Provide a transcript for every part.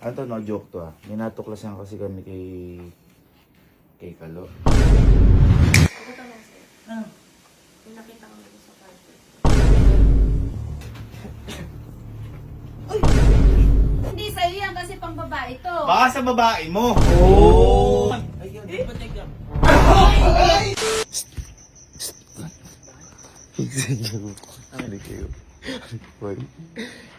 Ano to, no joke to ah. Minatuklasan kasi kami kay Kalo. Ito to lang sir. Ano? Yung nakita ko dito sa party. Hindi sa'yo yan kasi pang babae to. Baka sa babae mo! Oo! Ayun, di ba take lang? Hindi kayo. Boy,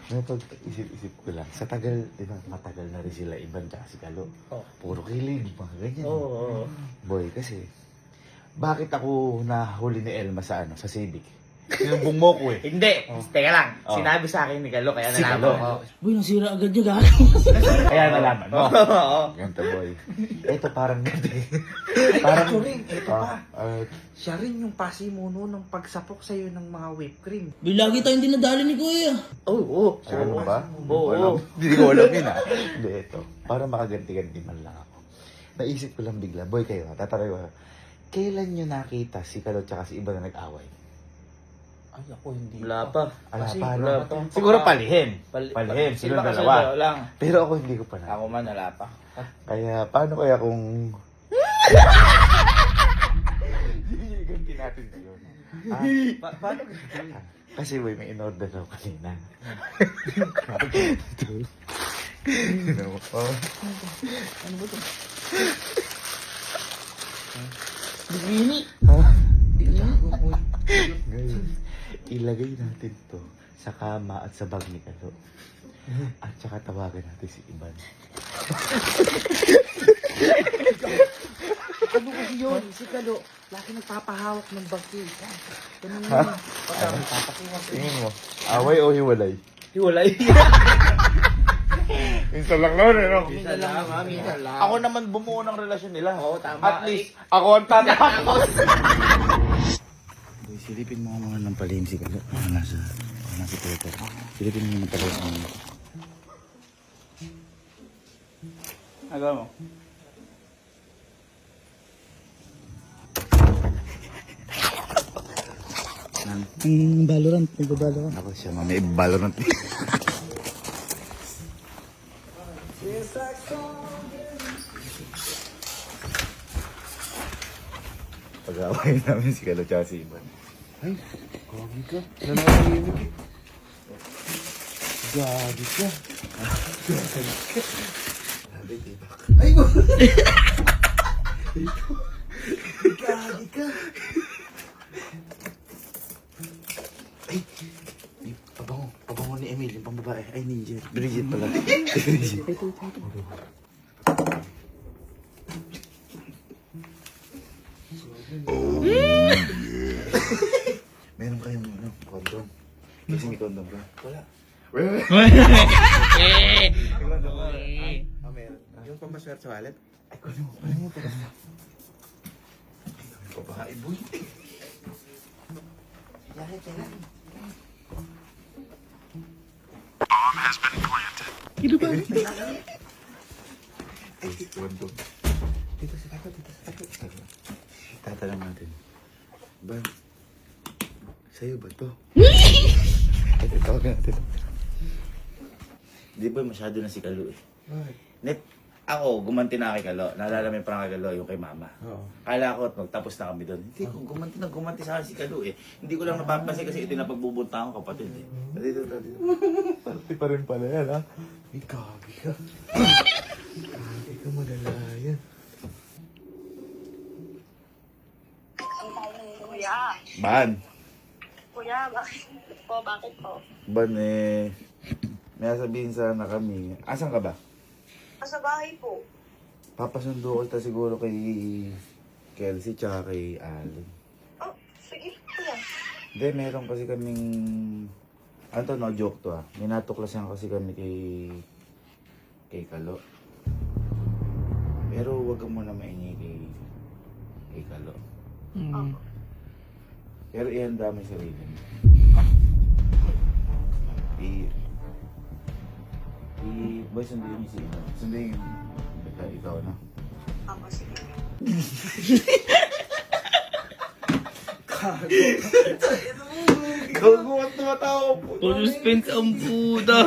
napag-isip-isip ko lang. Sa tagal, di ba, matagal na rin sila Iban tsaka si Kalo. Oh. Puro kilig, mga ganyan. Oo. Boy, kasi, bakit ako nahuli ni Elma sa sa Civic? Sinumbong mo ko eh. Hindi, teka lang. Oh. Sinabi sa akin ni Kalo, kaya Si nalaman Kalo. ko. Boy, nasira agad yung gago. Kaya nalaman mo. Oo. Ganito, boy. Ito parang ganito eh. Parang, ito pa. ah, Siya rin yung pasimuno ng pagsapok sa'yo ng mga whipped cream. Boy, lagi tayong dinadali ni Kuya. Oo. alam mo ba? Oo. Walang, hindi ko alam yun ah. Hindi, ito. Para makaganti-ganti man lang ako. Naisip ko lang bigla, boy kayo ha, tatarayo ha. Kailan nyo nakita si Kalo tsaka si Iba na nag-away? Ay, ako hindi. Wala pa. Ala, Kasi paano? wala pa. Siguro palihim. Palihim, sila Sila kasi dalawa. dalawa lang. Pero ako hindi ko pa na. Ako man, wala pa. Kaya, paano kaya kung... Ganti natin yun. Paano? Kasi boy, may in-order daw kanina. Oh. Bikini. Ngayon, ilagay natin to sa kama at sa bag ni Kalo. At saka tawagan natin si Iban. Ano kasi yun? Si Kalo, lagi nagpapahawak ng bangki. Ganun Ha? yun. Tingin mo, away o hiwalay? Hiwalay. Minsan lang naman, ano? Minsan lang, minsan lang. Ako naman bumuo ng relasyon nila. Oo, tama. At least, ako ang tatakot. Boy, silipin mo mga ng palihim si Kalo. Nasa Twitter. Silipin mo ng palihim. Agaw mo. Valorant, nagbabalorant. Ako siya, may Valorant. Pag-away namin si Kalo tsaka si Iban. Ay, gagi ka. Nanahimik eh. Gagi ka. Sabi, diba? Ay, gagi ka. Ay, pabango ni Emil, yung pambabae. Ay, ni Bridget pala. Bridget. Meron kayong condom? Kasi may condom ka? Wala. Meron. Yung pamaswerte sa wallet? Ay, kunin mo. Kunin mo. Babae, boy. Ay, condom. Dito sa tato, dito sa tato. Tatanong natin. Ba, sa'yo ba to? Ay, tawagan natin. Di ba masyado na si Kalo eh? Bakit? Net, ako, gumanti na kay Kalo. Naalala mo yung parang kay Kalo, yung kay Mama. Oo. Kala ko at magtapos na kami doon. Hindi, kung gumanti sa akin si Kalo eh. Hindi ko lang napapansin kasi ito na pagbubunta akong kapatid eh. Dito. Party pa rin pala yan ha. Ay, gagi ka. Gagi ka, madala yan. Kuya. Ban. Kuya, bakit po? Bakit po? Ban eh. May sabihin sana kami. Asan ka ba? Sa bahay po. Papasundo ko kita siguro kay Kelsey tsaka kay Allen. Oh, sige. Kuya. Hindi, meron kasi kaming... Ano to, no joke to ah. Minatuklasan kasi kami kay Kalo. Pero wag ka muna maingi kay Kalo. Pero ihanda mo yung sarili mo. Boy, sundin niyo si Ino. Sundin yung... Ikaw na. Ako, sige. Gago at tumatawa po. Puro suspense ang puta.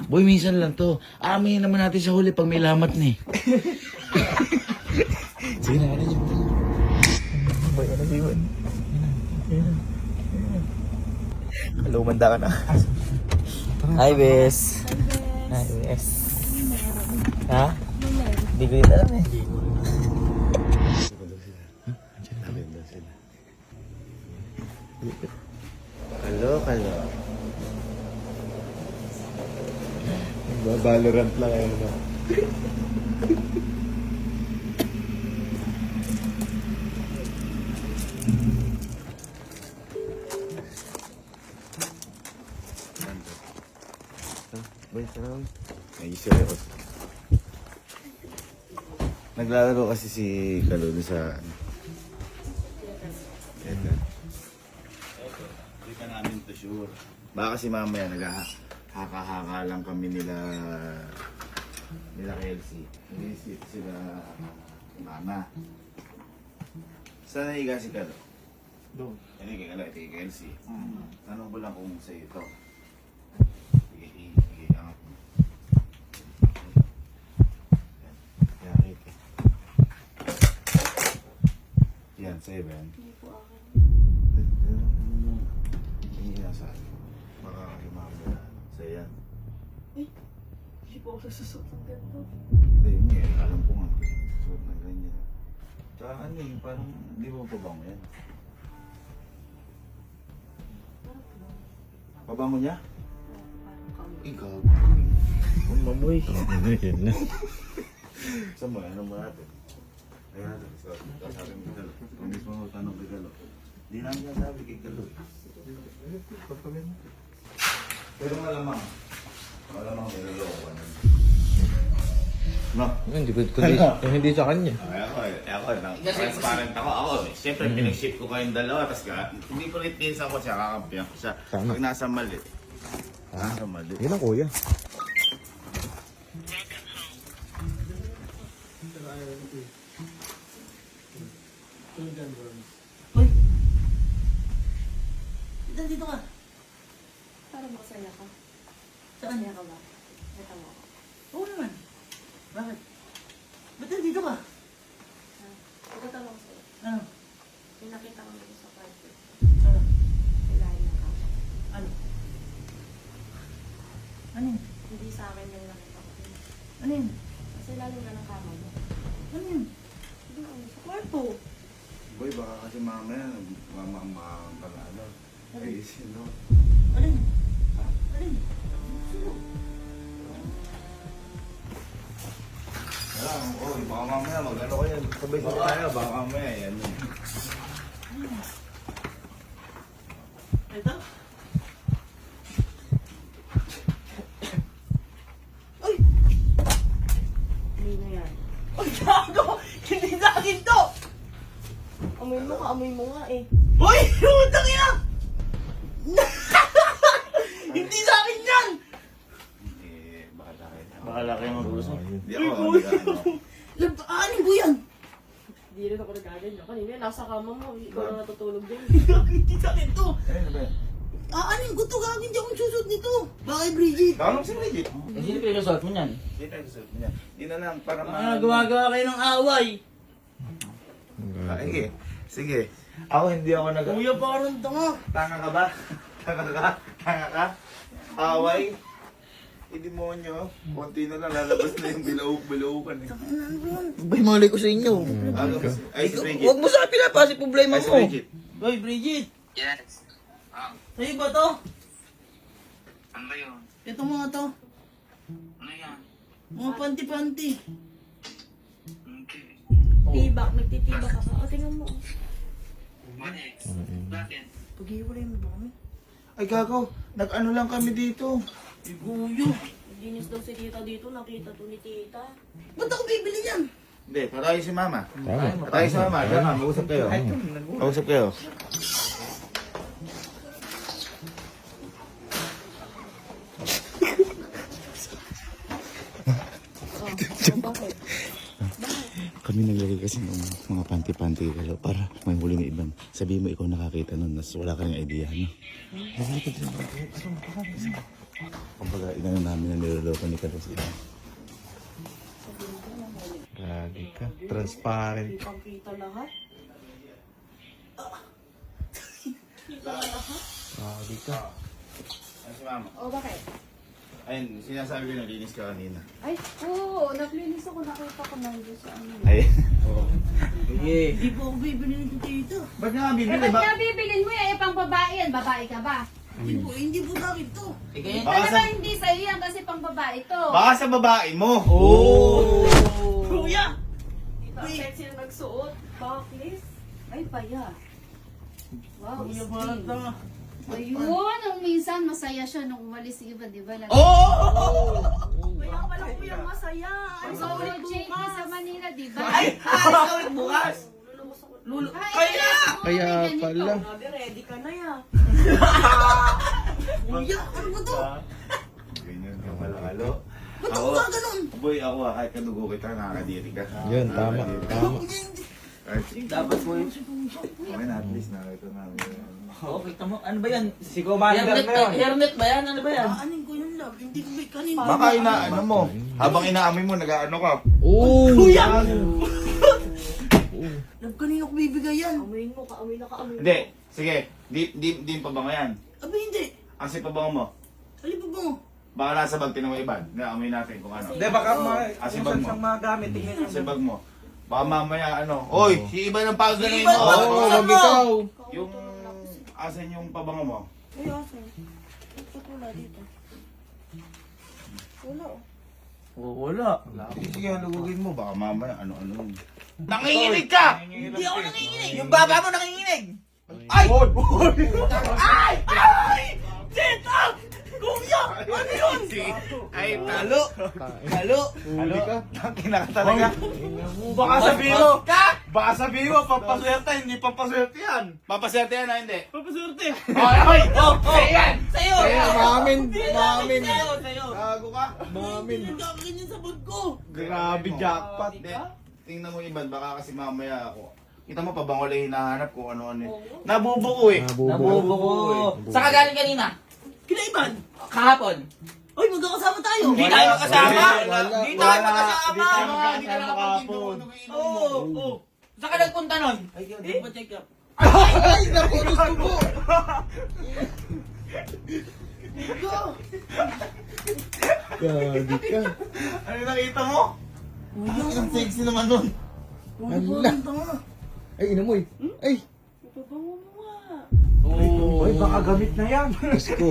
Boy, minsan lang to. Aminin naman natin sa huli pag may lamat na eh. Sige na, ano yun? Boy, ano yun? Lumanda ka na. Hi, Bes. Hi, Bes. Ha? Hindi ko din alam eh. Kalo. Valorant lang yun. No? Boy, sarang. Ay, seryoso. Naglalaro kasi si Kalo dun sa... Eto. Hindi ka namin to sure. Baka kasi mamaya haka-haka lang kami nila Kelsey. Hindi sila mama. Saan nahiga si Kalo? Doon. Hindi kay Kalo, ito kay Kelsey. Tanong ko lang kung sa'yo ito. Sige, angat mo. Yan, ito. Yan, sa'yo ba yan? Hindi po akin. Hindi na sa'yo. Baka lumamaya. Sa'yo yan. Hindi po ako susot ng ganito. Hindi, alam ko nga. Suot ng ganyan. Tsaka ano eh, parang hindi mo pabango yan. Pabango niya? Ikaw. Ang mamoy. Yan na. Saan mo? Ano mo natin? Ayan natin. Sasabi mo kay Galo. Kung mismo mo tanong kay Galo. Hindi namin nasabi kay Galo. Pagpagin mo. Pero malamang may naloko ka na. No? Hindi ko hindi sa kanya. Ako, transparent ako. Siyempre, pinag-ship ko kayong dalawa, tapos hindi ko rin pinsan ko siya, kakampihan ko siya. Pag nasa mali. Nasa mali. Yun ang kuya. Dito ka. Para makasaya ka. Saan? Masaya ka ba? Ito mo ako. Oo naman. Bakit? Ba't nandito ka? Pagkatanong ko sa'yo. Ano? May nakita ko dito sa carpet. Ano? Kailangan ng kama. Ano? Ano yun? Hindi sa akin yung nakita ko. Ano yun? Kasi lalo na ng kama mo. Ano yun? Hindi ako sa kwarto. Boy, baka kasi mamaya, mamang ano. Ay, sino? Ano yun? Ano yun? Sino? Alam, baka mamaya mag-ano ko yan. Sabay-sabay tayo, baka mamaya yan. Ito? Ay! Hindi na yan. Ay, gago! Hindi sa akin to! Amoy mo nga eh. Uy! Utang ina! Hindi sa akin yan! Baka tayo. Baka laki ang magulo. Hindi ako, Ano po yan? Hindi rin ako nag-agad. Kanina, nasa kama mo. Ikaw na natutulog din. Hindi sa akin to! Ano ba yan? Aanin ko to, gagawin hindi akong susot nito. Bakit, Bridget? Tanong si Reggie. Hindi na pinasuot mo niyan. Hindi tayo susunod niya. Hindi na lang, para Gumagawa kayo ng away. Sige. Sige. Ako hindi ako nag... Kuya, parang tanga. Tanga ka ba? Tanga ka? Away? Demonyo. Konti na lang, lalabas na yung bilaukan eh. Bay, malay ko sa inyo. Ay, si Reggie. Huwag mo sa pinapasip problema Ay, si mo. Reggie. Hoy, Bridget. Yes. Sa'yo ba to? Ano ba yun? Ito mga to. Ano yan? Mga panty-panty. Okay. Tibak. Nagtitibak ka ba? O, tingnan mo. Bakit? Bakit? Pag-iwalay mo ba kami? Ay, gago. Nag-ano lang kami dito. Iguyo. Dinis daw si tita dito. Nakita to ni tita. Ba't ako bibili yan? Hindi, patayo si mama. Patayo si mama. Diyan ka, mag-usap kayo. Mag-usap kayo. Bakit? Kami naglagay kasi ng mga panty-panty kay Galo para may huli ng ibang. Sabihin mo ikaw nakakita nun, nas wala ka rin idea, no? Kumbaga, inano namin na niloloko ni Carlos. Grabe ka. Transparent. Kitang-kita lahat. Kita na lahat. Grabe ka. Ay, si Mama. O, bakit? Ayun, sinasabi ko nalinis ka kanina. Ay, oo, naglinis ako, nakita ko nandiyo sa ano. Ay. Sige. Hindi po ako bibili nito dito. Ba't nga Eh, bibili ba't ba? nga bibilin mo yan? Eh, pang babae yan. Babae ka ba? Hindi po sa akin to. Sige. Baka Talaga sa, hindi sa'yo yan kasi pang babae to. baka sa babae mo. Oh! Kuya! Dito ang sexy na nagsuot. Backlist. Ay, paya. Wow, Kuya, Steve. bata. Ayun, nung minsan masaya siya nung umalis si Iba, di ba? Oh! Kaya pala kuya masaya. Ang Ang sorry, sorry Jake, bukas. sa Manila, di ba? Ay! Alis ka ulit bukas! Lulubos ako. Kaya! Kaya pala. Grabe, ready ka na ya. Kuya, ano ba to? Ganyan ka malakalo. Ba't ako ka ganun? Boy, ako kahit kadugo kita, nakakadiri ka. Yun, tama. Tama. Dapat mo yun. Okay na, at least nakita namin. Oo, kita mo. Ano ba yan? Si Commander na yun. Hairnet ba yan? Ano ba yan? Aanin ko yun lang. Hindi ko may kanin. Baka inaano mo. Habang inaamoy mo, nag-ano ka. Oh! Kuya! Lab, kanina ko bibigay yan. Amoyin mo, kaamoy na kaamoy mo. Hindi, sige. Di pa ba yan? Abi, hindi. Ang sipabango mo. Alin pa ba mo? Baka nasa bag, tinong iban. Naamoy natin kung ano. Hindi, baka Asibag mo. siyang mga gamit. Tingnan Ang sibag mo. Baka mamaya ano. Oy, si iba ng paganoy mo. Oo, wag ikaw. Yung, asan yung pabango mo? Ay, asan? Ba't wala dito? Wala oh. Wala. Sige, halugugin mo. Baka mamaya ano-ano. Nanginginig ka! Hindi ako nanginginig. Yung baba mo nanginginig. Ay! Ay! Ay! Tita! Kuya! Ano yun? Ay, talo! Talo. Huli ka. Kinaka talaga. Baka sabihin mo. Baka sabihin mo, papaswerte, hindi papaswerte yan. Papaswerte yan, hindi. Papaswerte! Ay, ay! Oh, yan! Sa'yo! Kaya, mamin. Mamin. Sa'yo! Sa'yo! Gago ka. Mamin. Nagkakaganyan sa bag ko! Grabe, jackpot. Tingnan mo iban, baka kasi mamaya ako. Kita mo, pabango lang hinahanap kung ano-ano. Nabubuko eh. Nabubuko. Saan ka galing kanina? Kinaiban! Kahapon. Ay, magkakasama tayo! Hindi tayo magkasama! Wala. Hindi tayo magkasama! Hindi tayo magkasama kahapon. Oo! Oo! Saan ka nagpunta nun? Ay, di ba check up? Ay, napunos ko po. Grabe ka. Ano nakita mo? Ang sexy naman nun. Hala. Ay, inamoy. Ay. Pabango mo nga! Ay, baka gamit na yan. Diyos ko.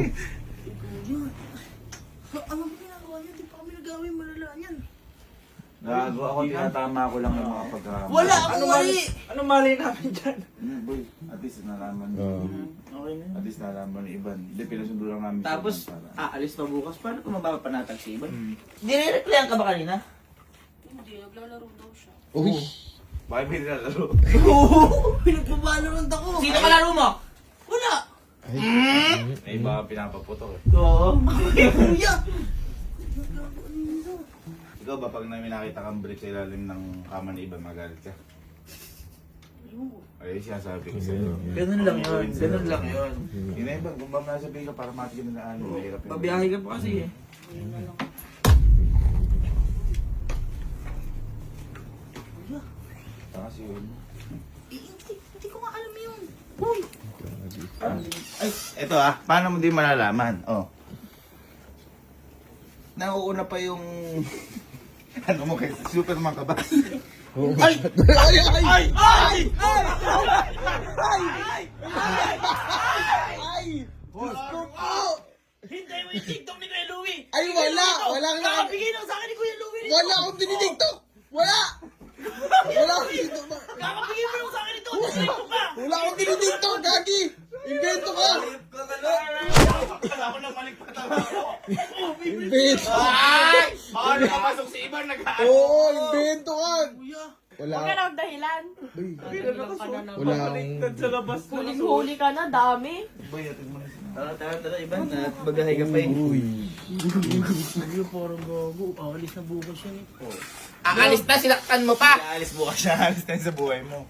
Ano ba ginagawa niya? Di pa kami nagawin malala niyan. Gago ako, tinatama ko lang yung mga pagkakama. Wala akong mali! Anong mali namin dyan? Boy, at least nalaman mo. Okay na. At least nalaman ni Iban. Hindi, pinasundo lang namin. siya Tapos, para- aalis pa bukas. Paano kung mapapanatag si Iban? Nire-replyan ka ba kanina? Hindi, naglalaro daw siya. Uy. Bakit may nilalaro? Pinagpabalorant ako! Sino kalaro mo? Wala! Ay, baka pinapaputok eh. Oo. Kuya! Ikaw ba pag namin nakita kang break sa ilalim ng kama ni Iban, magalit ka? Ay, siya sabi ko sa'yo. Ganun lang yun. Ganun lang yun. Yun na Iban, kung ba nasabihin ka para matigil na ano, mahirap yun. Babiyahe ka pa kasi eh. Kasi yun. Hindi ko nga alam yun. Uy! Ay, eto paano mo di malalaman? Oh. Nauuna pa yung... ano mo kay Superman ka ba? Ay! Ay! Ay! Ay! Ay! Diyos ko po! Hintay mo yung TikTok ni Kuya Louie! Ay, wala! Walang Kakabigay lang sa akin ni Kuya Louie! Wala akong tinitiktok! Wala! Wala akong tinitiktok! Kakabigay mo lang sa akin ito! TikTok ka! Wala akong tinitiktok, Gagi! Invento ka! Ako na malikpat ako. Invento! Ay! Baka nakapasok si Iban nag-ano. Oo, invento ka! Wala. Huwag ka lang dahilan. Uy, Dahilan ka na naman. wala akong... Sa labas. Huling-huli ka na, dami. Boy, atid mo na siya. Tara, tara, tara. Iban, at bagahay ka pa eh. Uy. Parang gago. Alis na bukas yan eh. Aalis na, sinaktan mo pa! Alis bukas siya. Alis tayo sa buhay mo.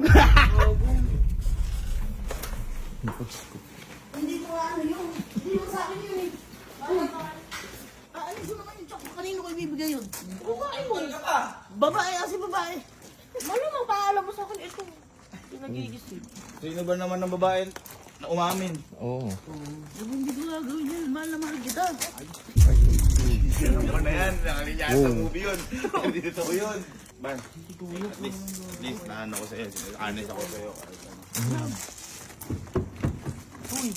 Hindi ko nga ano yun. Hindi mo sa akin yun eh. ibibigay yun? Babae mo. Babae, kasi babae. Malamang paalam mo sa akin ito. Hindi nagigisip. Sino ba naman ng babae na umamin? Oo. Hindi ko gagawin yan. Mahal na mahal kita. Sino ba na yan? Nakalinyaan sa movie yun. Hindi totoo yun. Ban, at least naano ko sa'yo. Honest ako sa'yo. Uy.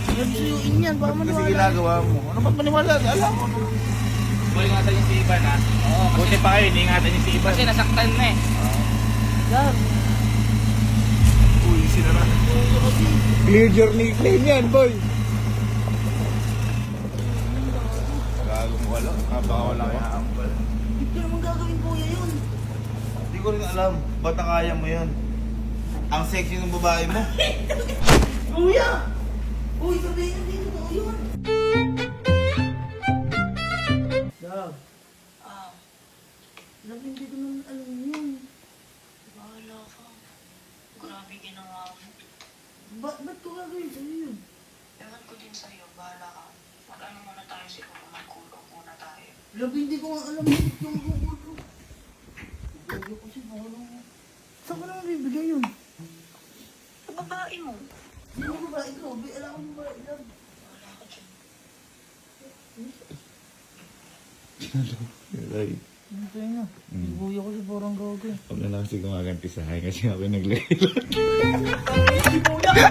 Yan suyuin yan. Baka Kasi maniwala. ginagawa mo. Ano ba't maniwala? Alam mo. Boy, ingatan niyo si Ivan ha. Oo. Buti pa kayo, ingatan niyo si Ivan. Kasi nasaktan na eh. Yan. Uy, sinara. Clear journey claim yan, boy. Gago mo wala. Baka wala kaya ambal. Hindi ko naman gagawin kuya yun. Hindi ko rin alam. Ba't nakaya mo yun? Ang sexy ng babae mo. Kuya! Uy, sabihin hindi totoo yun. Dab. Dab, hindi ko naman alam yun. Bahala ka. Grabe ginawa mo. Ba't ko gagawin sa'yo yun? Ewan ko din sa'yo, bahala ka. Mag-ano muna tayo siguro, magkulong muna tayo. Dab, hindi ko nga alam yun yung gugulo. Gugulo ko si Bolo. Saan ko naman bibigay yun? Sa babae mo. Sino ba ikaw? Alam ko ba? Dab. Bahala ka dyan. Ay, Ano sa'yo nga? Gugulo ko si Borang Gogo. huwag na lang kasi gumaganti sa akin kasi ako yung naglagay. Kuya!